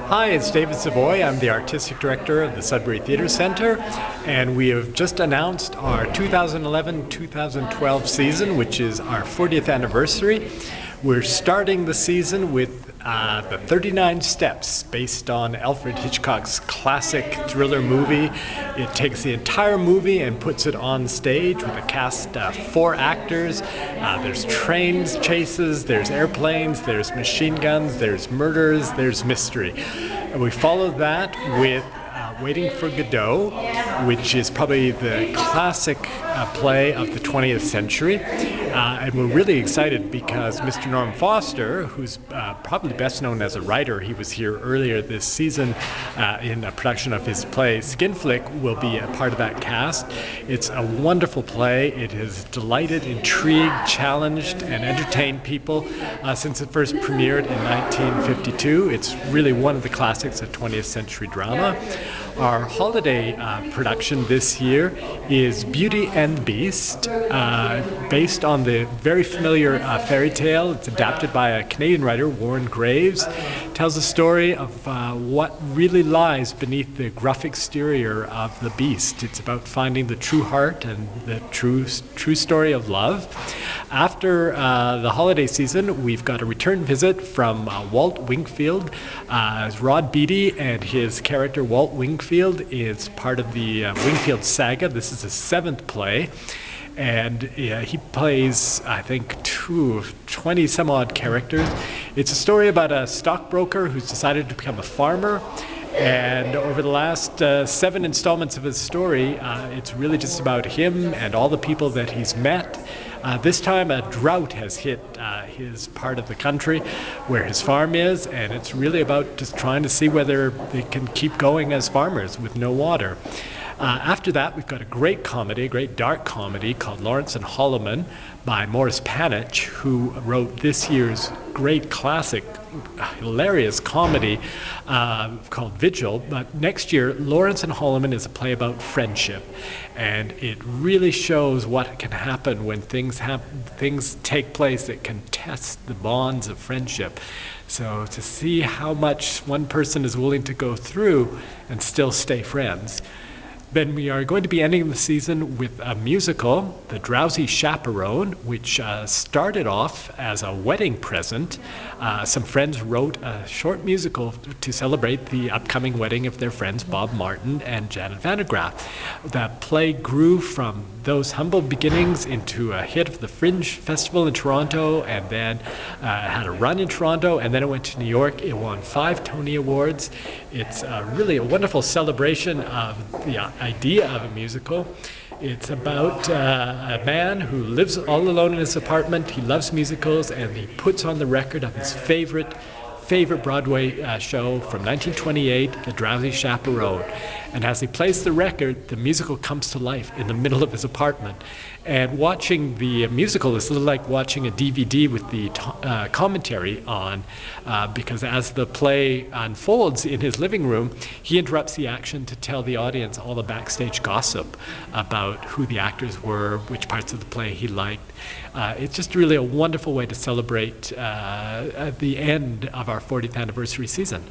Hi, it's David Savoy. I'm the Artistic Director of the Sudbury Theatre Centre, and we have just announced our 2011-2012 season, which is our 40th anniversary. We're starting the season with the 39 Steps, based on Alfred Hitchcock's classic thriller movie. It takes the entire movie and puts it on stage with a cast of 4 actors. There's trains chases, there's airplanes, there's machine guns, there's murders, there's mystery. And we follow that with Waiting for Godot, which is probably the classic play of the 20th century. And we're really excited because Mr. Norm Foster, who's probably best known as a writer, he was here earlier this season in a production of his play Skinflick, will be a part of that cast. It's a wonderful play. It has delighted, intrigued, challenged, and entertained people since it first premiered in 1952. It's really one of the classics of 20th century drama. Our holiday production this year is Beauty and the Beast, based on the very familiar fairy tale. It's adapted by a Canadian writer, Warren Graves. It tells the story of what really lies beneath the gruff exterior of the beast. It's about finding the true heart and the true story of love. After the holiday season, we've got a return visit from Walt Wingfield. Rod Beatty and his character Walt Wingfield is part of the Wingfield saga. This is his 7th play. And he plays, I think, 20 some odd characters. It's a story about a stockbroker who's decided to become a farmer. And over the last 7 installments of his story, it's really just about him and all the people that he's met. This time a drought has hit his part of the country where his farm is, and it's really about just trying to see whether they can keep going as farmers with no water. After that, we've got a great comedy, a great dark comedy called Lawrence and Holloman by Morris Panich, who wrote this year's great classic, hilarious comedy called Vigil. But next year, Lawrence and Holloman is a play about friendship, and it really shows what can happen when things take place that can test the bonds of friendship. So to see how much one person is willing to go through and still stay friends. Then we are going to be ending the season with a musical, The Drowsy Chaperone, which started off as a wedding present. Some friends wrote a short musical to celebrate the upcoming wedding of their friends Bob Martin and Janet Van de Graaff. The play grew from those humble beginnings into a hit of the Fringe Festival in Toronto, and then had a run in Toronto, and then it went to New York. It won 5 Tony Awards. It's really a wonderful celebration of the idea of a musical. It's about a man who lives all alone in his apartment. He loves musicals, and he puts on the record of his favorite Broadway show from 1928, The Drowsy Chaperone. And as he plays the record, the musical comes to life in the middle of his apartment. And watching the musical is a little like watching a DVD with the commentary on, because as the play unfolds in his living room, he interrupts the action to tell the audience all the backstage gossip about who the actors were, which parts of the play he liked. It's just really a wonderful way to celebrate the end of our 40th anniversary season.